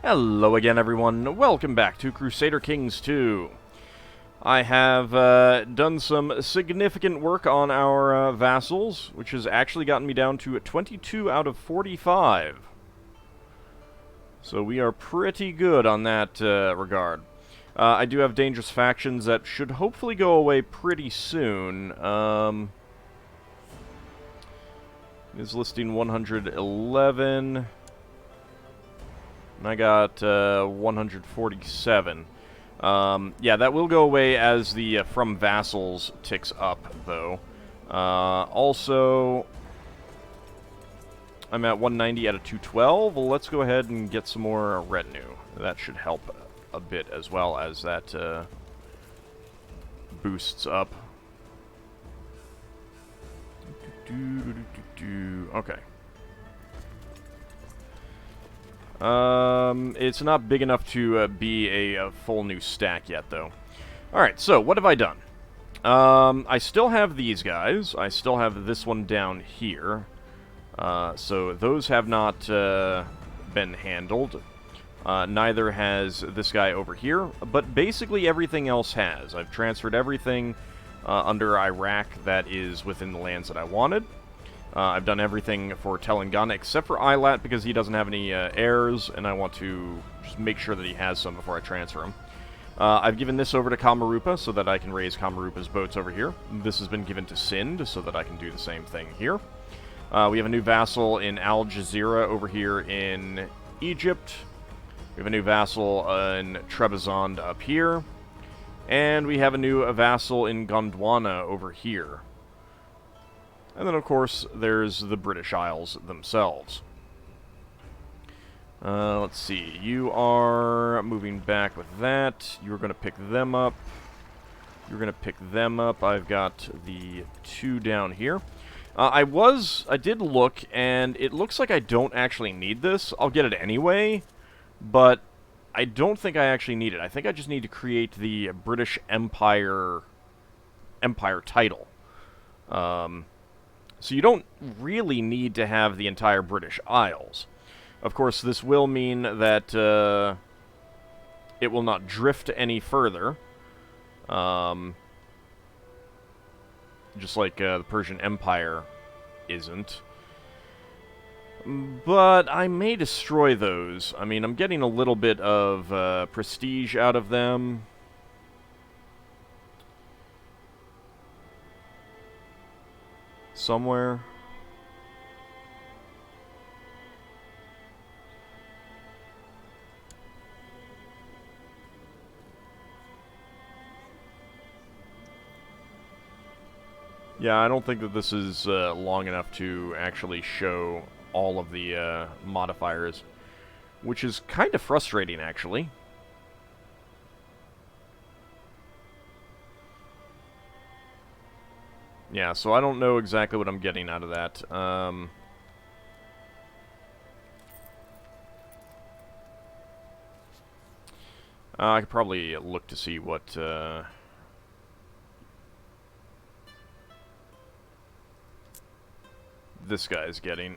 Hello again, everyone. Welcome back to Crusader Kings 2. I have done some significant work on our vassals, which has actually gotten me down to 22 out of 45. So we are pretty good on that regard. I do have dangerous factions that should hopefully go away pretty soon. Is listing 111. And I got 147. Yeah, that will go away as the from vassals ticks up, though. Also, I'm at 190 out of 212. Well, let's go ahead and get some more retinue. That should help a bit as well as that boosts up. Okay. It's not big enough to be a full new stack yet, though. Alright, so what have I done? I still have these guys. I still have this one down here. So those have not been handled. Neither has this guy over here, but basically everything else has. I've transferred everything under Iraq that is within the lands that I wanted. I've done everything for Telangana except for Eilat because he doesn't have any heirs, and I want to just make sure that he has some before I transfer him. I've given this over to Kamarupa so that I can raise Kamarupa's boats over here. This has been given to Sind so that I can do the same thing here. We have a new vassal in Al Jazeera over here in Egypt. We have a new vassal in Trebizond up here. And we have a new vassal in Gondwana over here. And then, of course, there's the British Isles themselves. Let's see. You are moving back with that. You're going to pick them up. You're going to pick them up. I've got the two down here. I did look, and it looks like I don't actually need this. I'll get it anyway, but I don't think I actually need it. I think I just need to create the British Empire title. So you don't really need to have the entire British Isles. Of course, this will mean that it will not drift any further. Just like the Persian Empire isn't. But I may destroy those. I mean, I'm getting a little bit of prestige out of them. Somewhere. Yeah, I don't think that this is long enough to actually show all of the modifiers, which is kind of frustrating, actually. Yeah, so I don't know exactly what I'm getting out of that. I could probably look to see what this guy's getting.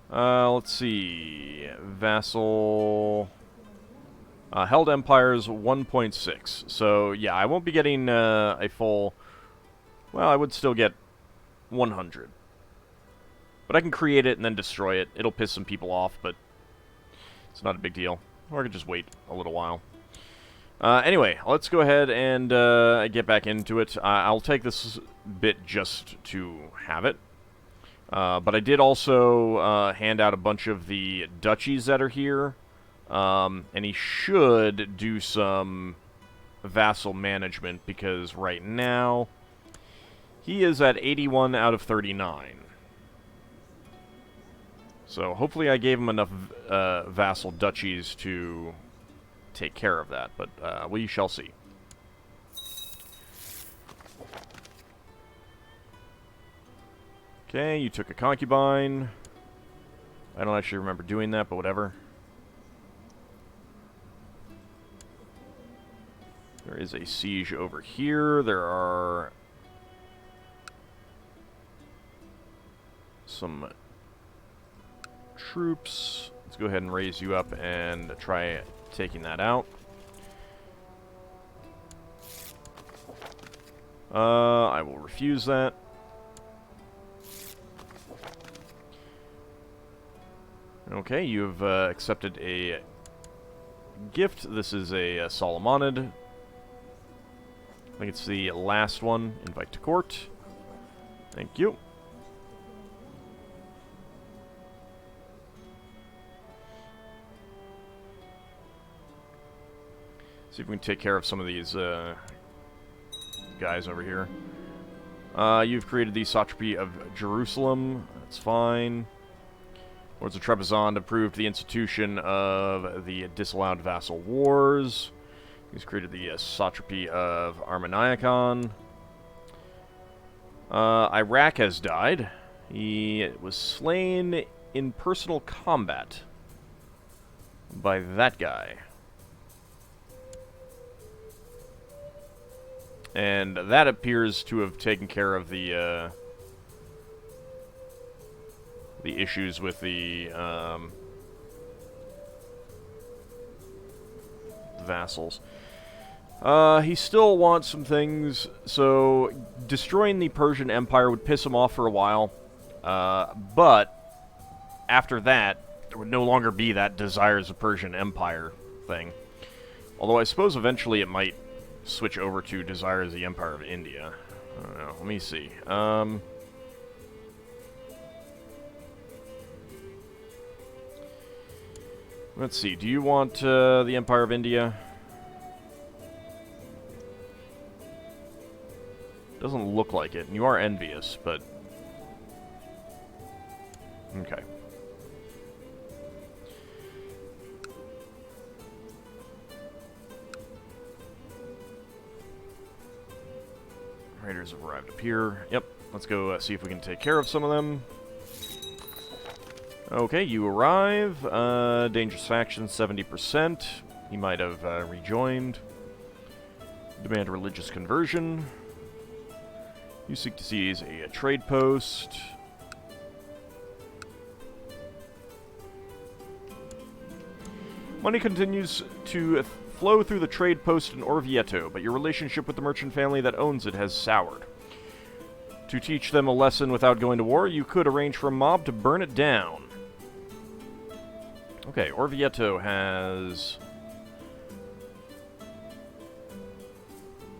Let's see. Vassal... held Empires 1.6. So, yeah, I won't be getting a full... Well, I would still get 100. But I can create it and then destroy it. It'll piss some people off, but it's not a big deal. Or I could just wait a little while. Anyway, let's go ahead and get back into it. I'll take this bit just to have it. But I did also hand out a bunch of the duchies that are here. And he should do some vassal management, because right now he is at 81 out of 39. So hopefully I gave him enough vassal duchies to take care of that, but we shall see. Okay, you took a concubine. I don't actually remember doing that, but whatever. There is a siege over here. There are some troops. Let's go ahead and raise you up and try taking that out. I will refuse that. Okay, you've accepted a gift. This is a Solomonid. I think it's the last one. Invite to court. Thank you. See if we can take care of some of these guys over here. You've created the Satrapy of Jerusalem. That's fine. Lords of Trebizond approved the institution of the disallowed vassal wars. He's created the Satrapy of Armeniakon. Iraq has died. He was slain in personal combat by that guy. And that appears to have taken care of the issues with the vassals. He still wants some things, so destroying the Persian Empire would piss him off for a while. But after that, there would no longer be that desires a Persian Empire thing. Although I suppose eventually it might switch over to desires the Empire of India. I don't know. Let me see. Let's see. Do you want the Empire of India? Doesn't look like it. You are envious, but... Okay. Raiders have arrived up here. Yep. Let's go see if we can take care of some of them. Okay, you arrive. Dangerous faction, 70%. He might have rejoined. Demand religious conversion. You seek to seize a trade post. Money continues to flow through the trade post in Orvieto, but your relationship with the merchant family that owns it has soured. To teach them a lesson without going to war, you could arrange for a mob to burn it down. Okay, Orvieto has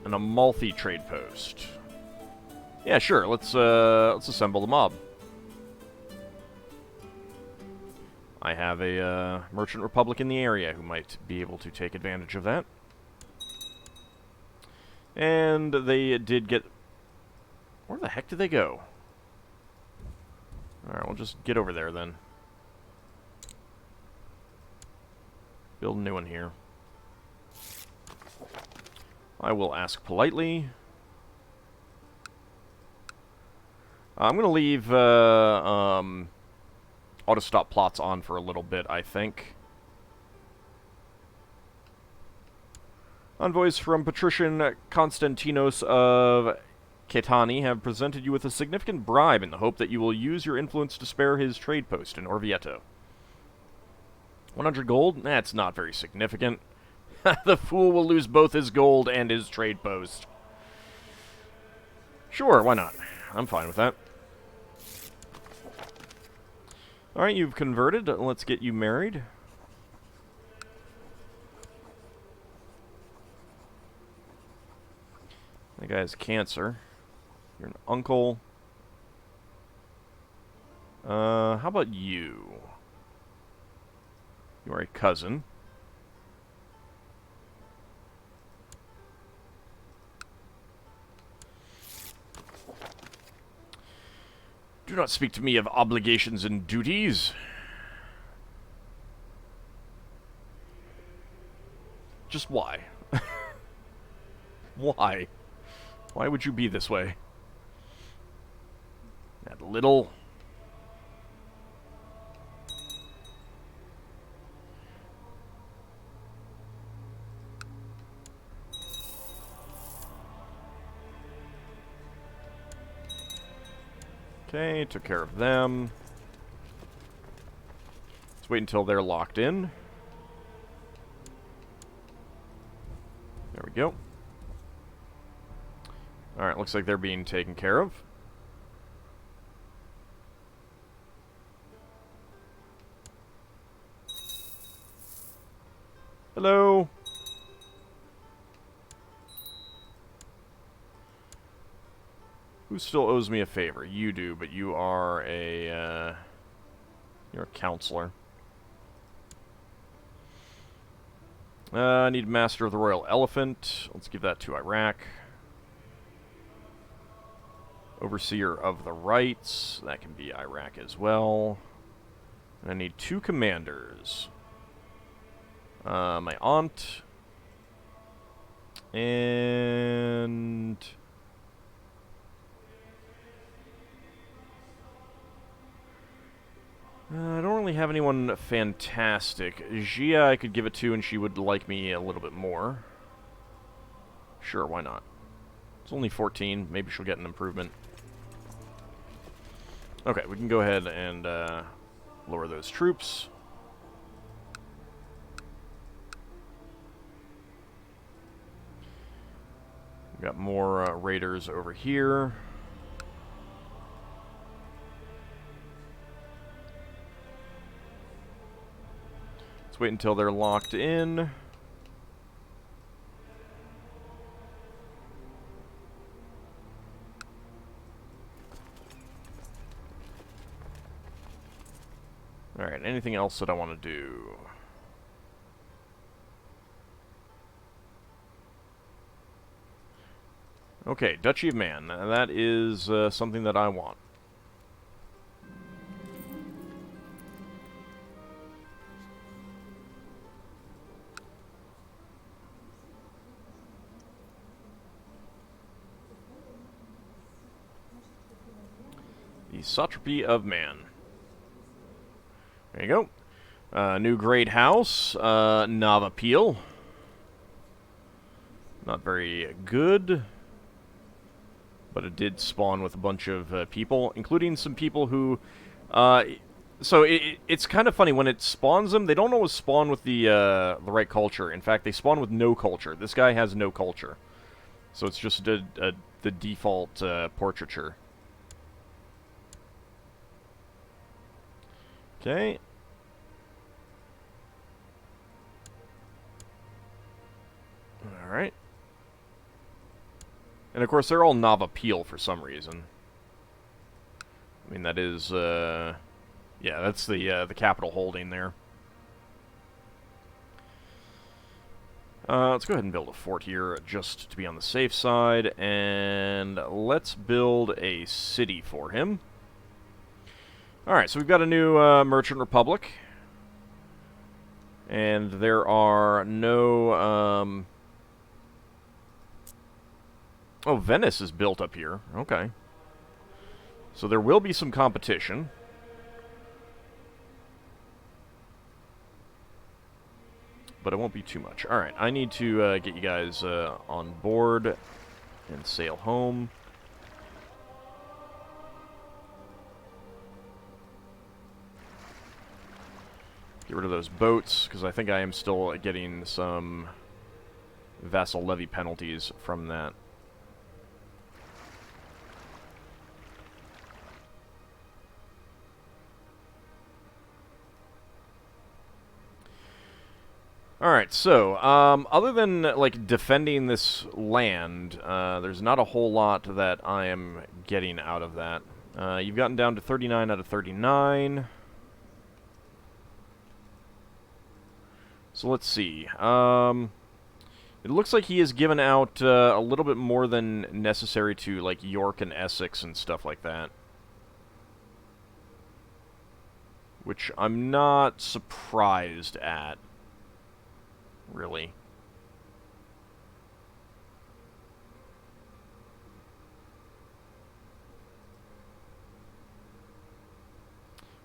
an Amalfi trade post. Yeah, sure. Let's assemble the mob. I have a merchant republic in the area who might be able to take advantage of that. And they did get... Where the heck did they go? Alright, we'll just get over there then. Build a new one here. I will ask politely. I'm going to leave auto-stop plots on for a little bit, I think. Envoys from Patrician Konstantinos of Caetani have presented you with a significant bribe in the hope that you will use your influence to spare his trade post in Orvieto. 100 gold? That's not very significant. The fool will lose both his gold and his trade post. Sure, why not? I'm fine with that. Alright, you've converted. Let's get you married. That guy has cancer. You're an uncle. How about you? You are a cousin. Do not speak to me of obligations and duties. Just why? Why? Why would you be this way? That little... Okay, took care of them. Let's wait until they're locked in. There we go. Alright, looks like they're being taken care of. Hello. Who still owes me a favor? You do, but you are a, you're a counselor. I need Master of the Royal Elephant. Let's give that to Iraq. Overseer of the Rights. That can be Iraq as well. And I need 2 commanders. My aunt. And... I don't really have anyone fantastic. Gia I could give it to and she would like me a little bit more. Sure, why not? It's only 14. Maybe she'll get an improvement. Okay, we can go ahead and lower those troops. We've got more raiders over here. Let's wait until they're locked in. Alright, anything else that I want to do? Okay, Duchy of Man. That is something that I want. The Satrapy of Man. There you go. New Great House. Nava Peel. Not very good. But it did spawn with a bunch of people, including some people who... so it's kind of funny, when it spawns them, they don't always spawn with the right culture. In fact, they spawn with no culture. This guy has no culture. So it's just the default portraiture. Okay. Alright. And of course, they're all Nava Peel for some reason. I mean, that is, yeah, that's the capital holding there. Let's go ahead and build a fort here, just to be on the safe side, and let's build a city for him. Alright, so we've got a new Merchant Republic. And there are no, oh, Venice is built up here. Okay. So there will be some competition. But it won't be too much. Alright, I need to get you guys on board and sail home. Get rid of those boats, because I think I am still getting some vassal levy penalties from that. Alright, so, other than, like, defending this land, there's not a whole lot that I am getting out of that. You've gotten down to 39 out of 39. So let's see. It looks like he has given out a little bit more than necessary to, like, York and Essex and stuff like that. Which I'm not surprised at. Really.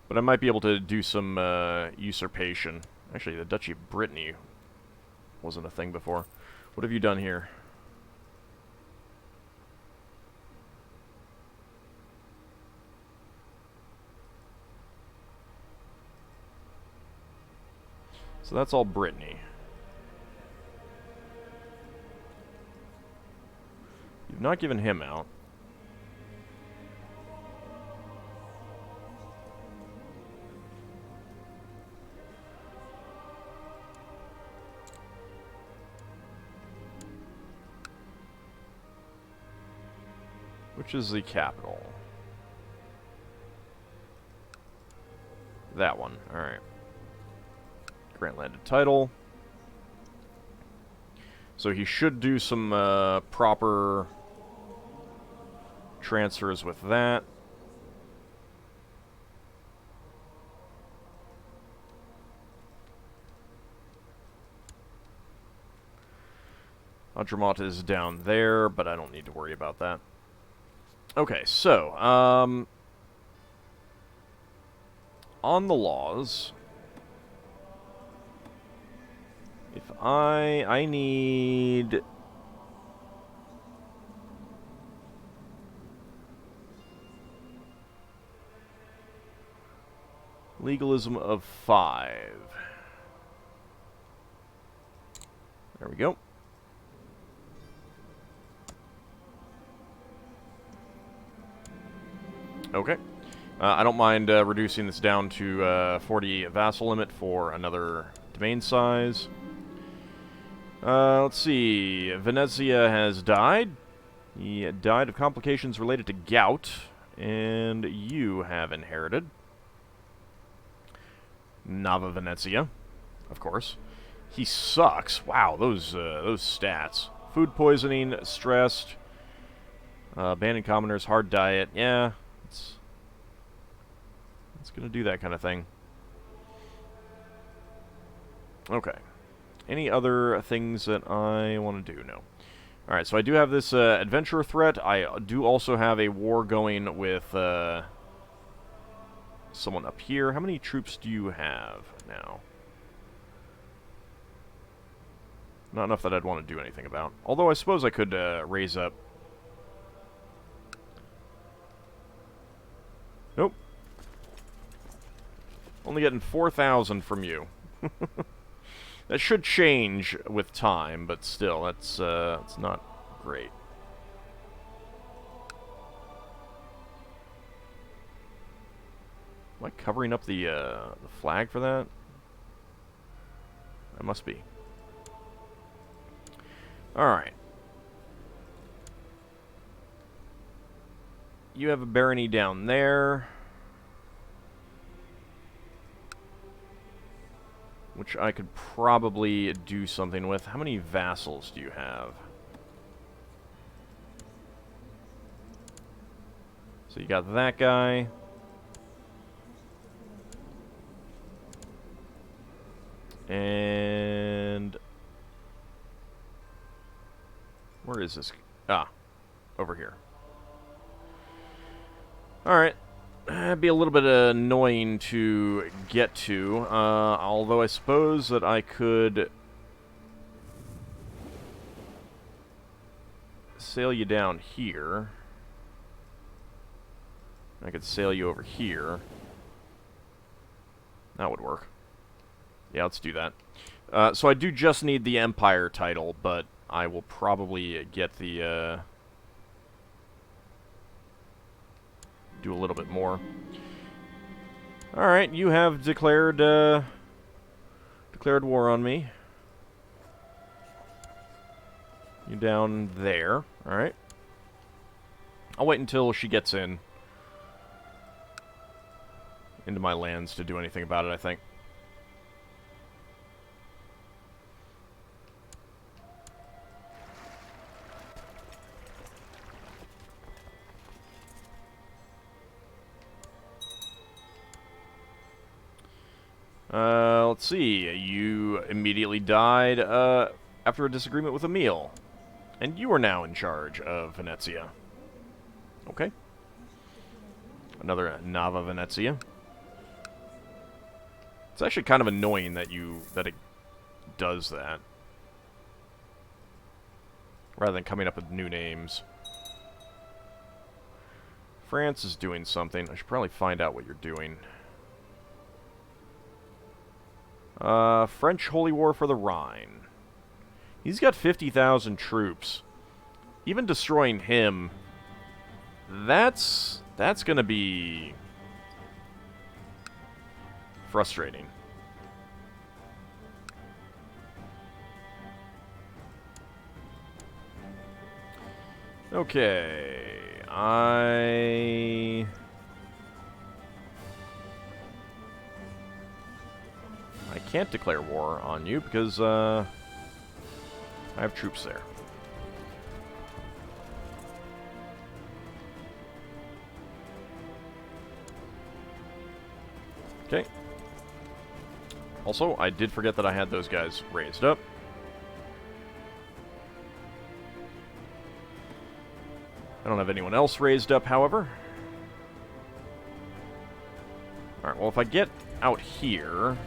But I might be able to do some usurpation. Actually, the Duchy of Brittany wasn't a thing before. What have you done here? So that's all Brittany. You've not given him out. Which is the capital? That one. Alright. Grant landed title. So he should do some proper transfers with that. Adramata is down there, but I don't need to worry about that. Okay, so, on the laws, if I need legalism of 5. There we go. Okay. I don't mind reducing this down to 40 vassal limit for another domain size. Let's see. Venezia has died. He died of complications related to gout, and you have inherited. Nava Venezia, of course. He sucks. Wow, those stats. Food poisoning, stressed, abandoned commoners, hard diet. Yeah. It's going to do that kind of thing. Okay. Any other things that I want to do? No. Alright, so I do have this adventurer threat. I do also have a war going with someone up here. How many troops do you have now? Not enough that I'd want to do anything about. Although I suppose I could raise up. Nope. Only getting 4,000 from you. That should change with time, but still, it's not great. Am I covering up the flag for that? I must be. Alright. You have a barony down there, which I could probably do something with. How many vassals do you have? So you got that guy. And where is this? Ah, over here. Alright. It'd be a little bit annoying to get to, although I suppose that I could sail you down here. I could sail you over here. That would work. Yeah, let's do that. So I do just need the Empire title, but I will probably get the do a little bit more. Alright, you have declared war on me. You down there. Alright. I'll wait until she gets into my lands to do anything about it, I think. Let's see. You immediately died after a disagreement with Emil. And you are now in charge of Venezia. Okay. Another Nava Venezia. It's actually kind of annoying that it does that. Rather than coming up with new names. France is doing something. I should probably find out what you're doing. French Holy War for the Rhine. He's got 50,000 troops. Even destroying him, that's gonna be frustrating. Okay, I can't declare war on you because I have troops there. Okay. Also, I did forget that I had those guys raised up. I don't have anyone else raised up, however. Alright, well, if I get out here...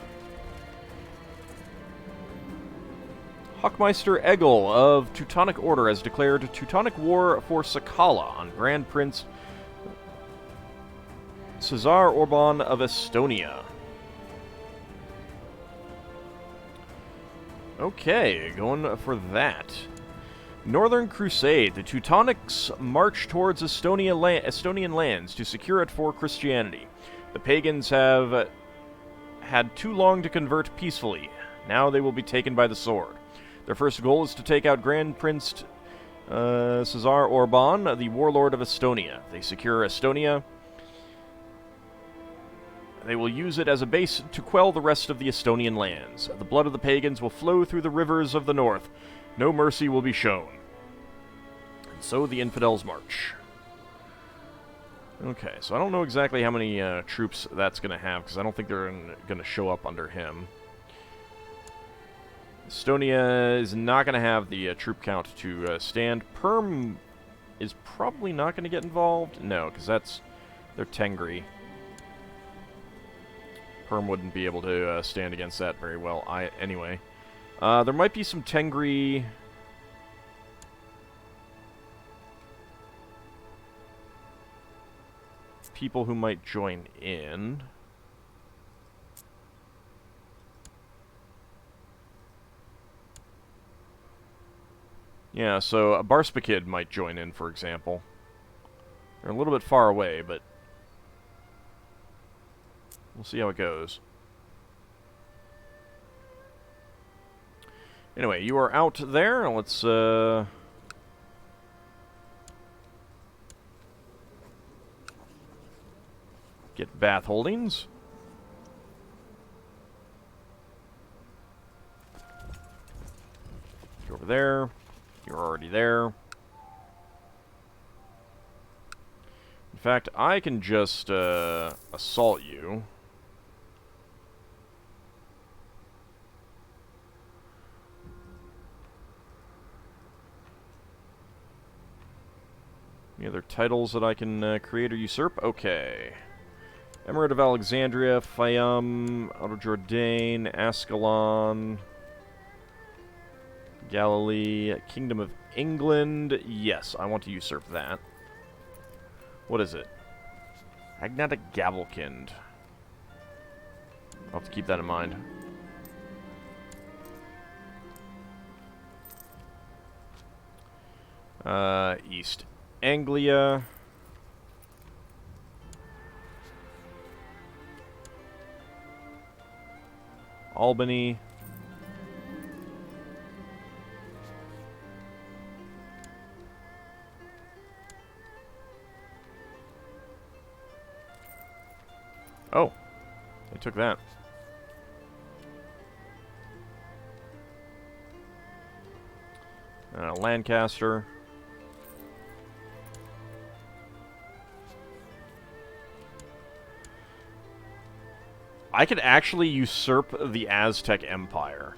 Hochmeister Egil of Teutonic Order has declared Teutonic War for Sakala on Grand Prince Cesar Orban of Estonia. Okay, going for that. Northern Crusade. The Teutonics march towards Estonian lands to secure it for Christianity. The pagans have had too long to convert peacefully. Now they will be taken by the sword. Their first goal is to take out Grand Prince Cesar Orban, the warlord of Estonia. They secure Estonia. They will use it as a base to quell the rest of the Estonian lands. The blood of the pagans will flow through the rivers of the north. No mercy will be shown. And so the infidels march. Okay, so I don't know exactly how many troops that's going to have, because I don't think they're going to show up under him. Estonia is not going to have the troop count to stand. Perm is probably not going to get involved. No, because they're Tengri. Perm wouldn't be able to stand against that very well. Anyway. There might be some Tengri... people who might join in. Yeah, so a Barspakid might join in, for example. They're a little bit far away, but we'll see how it goes. Anyway, you are out there. Let's get Bath Holdings. Go over there. You're already there. In fact, I can just assault you. Any other titles that I can create or usurp? Okay. Emirate of Alexandria, Fayum, Auto-Jourdain, Ascalon, Galilee, Kingdom of England. Yes, I want to usurp that. What is it? Agnatic Gavelkind. I'll have to keep that in mind. East Anglia. Albany. Oh, they took that. Lancaster. I could actually usurp the Aztec Empire.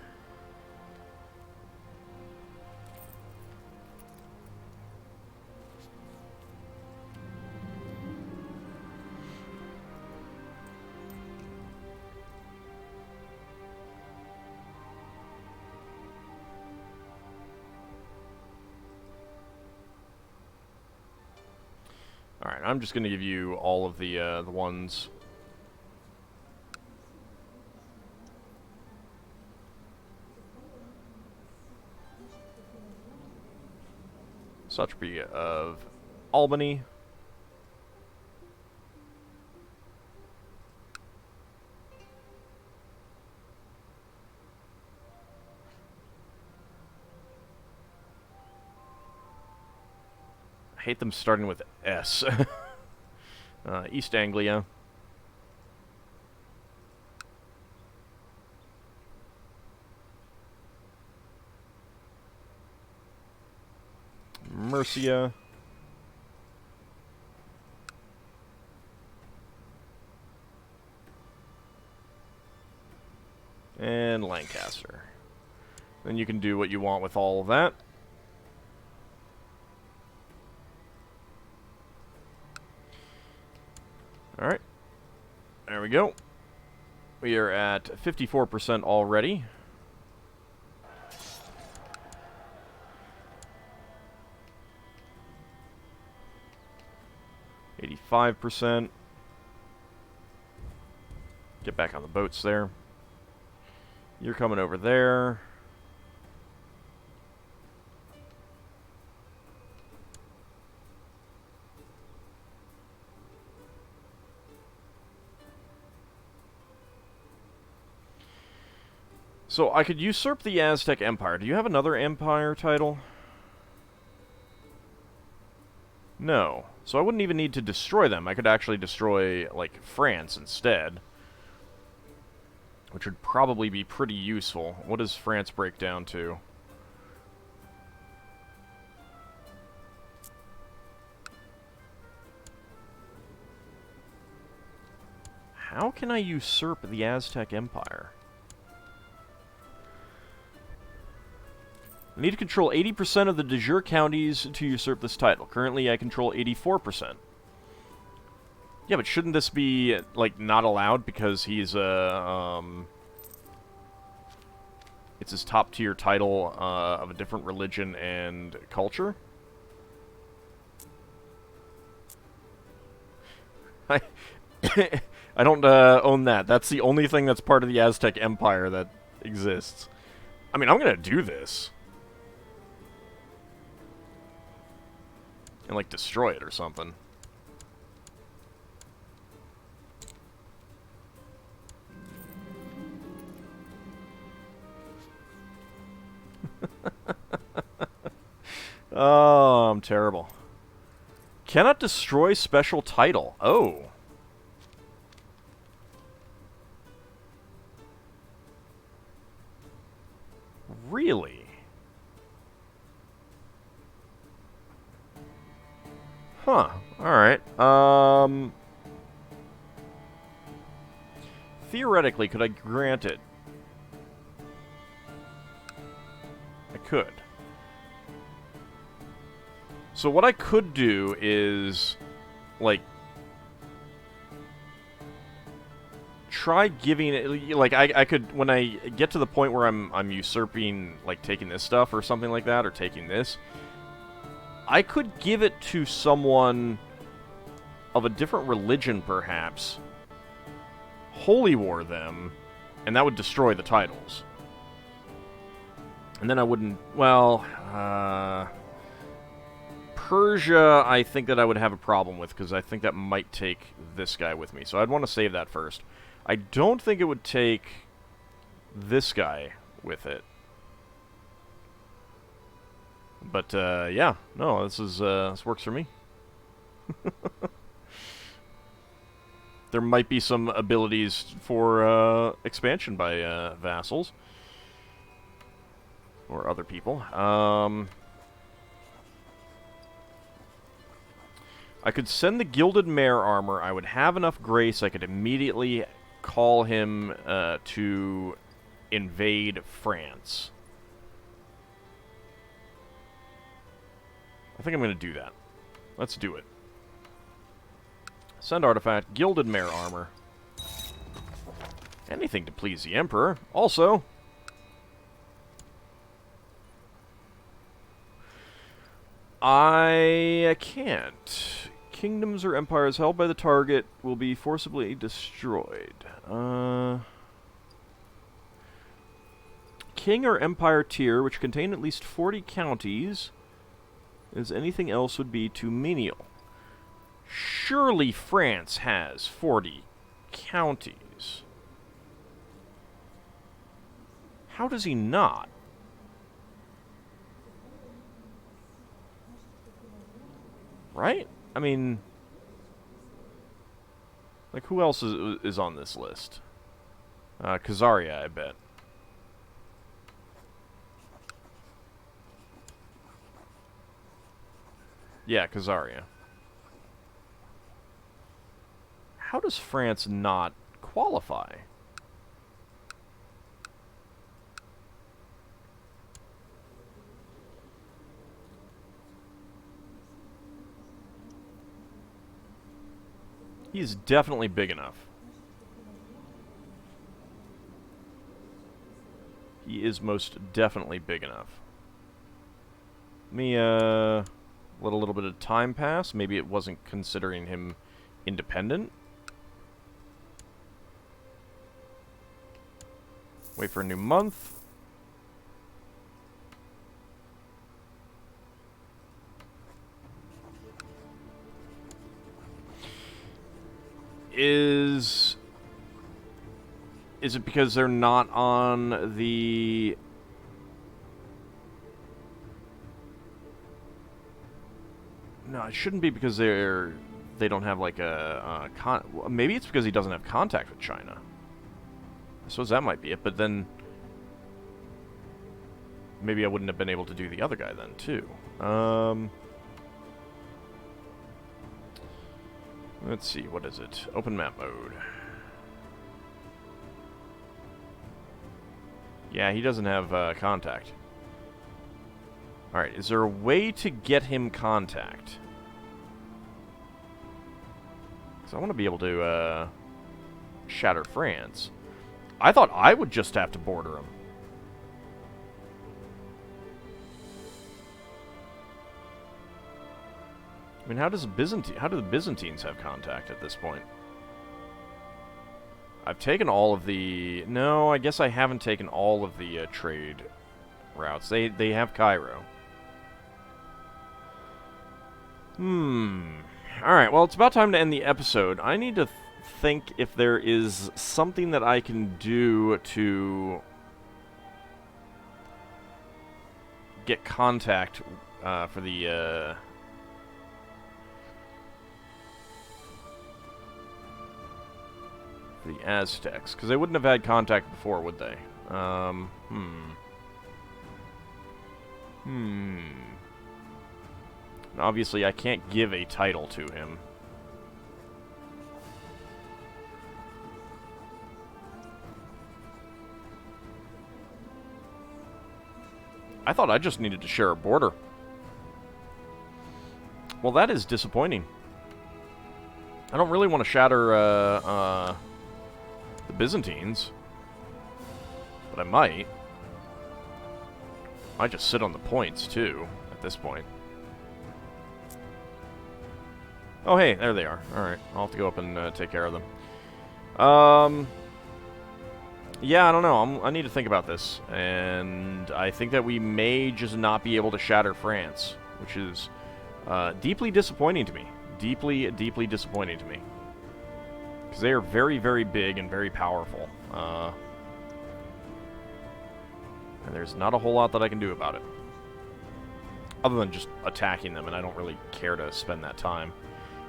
Alright, I'm just going to give you all of the ones. Satrapy of Albany. I hate them starting with S. East Anglia. Mercia. And Lancaster. Then you can do what you want with all of that. Alright. There we go. We are at 54% already. %. Get back on the boats there. You're coming over there. So I could usurp the Aztec Empire. Do you have another empire title? No. So I wouldn't even need to destroy them. I could actually destroy, like, France instead. Which would probably be pretty useful. What does France break down to? How can I usurp the Aztec Empire? I need to control 80% of the de jure counties to usurp this title. Currently, I control 84%. Yeah, but shouldn't this be, like, not allowed because he's it's his top-tier title of a different religion and culture? I don't own that. That's the only thing that's part of the Aztec Empire that exists. I mean, I'm gonna do this. And, like, destroy it or something. Oh, I'm terrible. Cannot destroy special title. Oh. Really? Huh. Alright. Theoretically, could I grant it? I could. So what I could do is, like, try giving it, like, I could, when I get to the point where I'm usurping, like, taking this stuff or something like that, or taking this, I could give it to someone of a different religion, perhaps, holy war them, and that would destroy the titles. And then I wouldn't, well, Persia, I think that I would have a problem with, because I think that might take this guy with me. So I'd want to save that first. I don't think it would take this guy with it. But, yeah. No, this works for me. There might be some abilities for, expansion by, vassals. Or other people. I could send the Gilded Mare armor. I would have enough grace. I could immediately call him to invade France. I think I'm going to do that. Let's do it. Send artifact, Gilded Mare armor. Anything to please the Emperor. Also, I can't. Kingdoms or empires held by the target will be forcibly destroyed. King or empire tier, which contain at least 40 counties, as anything else would be too menial. Surely France has 40 counties. How does he not? Right? I mean, like, who else is on this list? Khazaria, I bet. Yeah, Khazaria. How does France not qualify? He's definitely big enough. He is most definitely big enough. Let me, let a little bit of time pass. Maybe it wasn't considering him independent. Wait for a new month. Is it because they're not on the... No, it shouldn't be because they don't have like a maybe it's because he doesn't have contact with China. I suppose that might be it, but then maybe I wouldn't have been able to do the other guy then too. Let's see, what is it? Open map mode. Yeah, he doesn't have contact. Alright, is there a way to get him contact? Because I want to be able to shatter France. I thought I would just have to border him. I mean, how do the Byzantines have contact at this point? I've taken all of the... No, I guess I haven't taken all of the trade routes. They have Cairo. Alright, well, it's about time to end the episode. I need to think if there is something that I can do to get contact for the Aztecs, because they wouldn't have had contact before, would they? And obviously, I can't give a title to him. I thought I just needed to share a border. Well, that is disappointing. I don't really want to shatter the Byzantines, but I might. I just sit on the points, too, at this point. Oh, hey, there they are. Alright, I'll have to go up and take care of them. Yeah, I don't know. I need to think about this. And I think that we may just not be able to shatter France, which is deeply disappointing to me. Deeply, deeply disappointing to me. Because they are very, very big and very powerful. And there's not a whole lot that I can do about it. Other than just attacking them, and I don't really care to spend that time.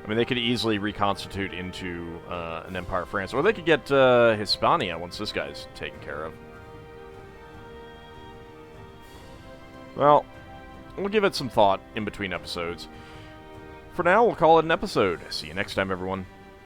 I mean, they could easily reconstitute into an Empire of France. Or they could get Hispania once this guy's taken care of. Well, we'll give it some thought in between episodes. For now, we'll call it an episode. See you next time, everyone.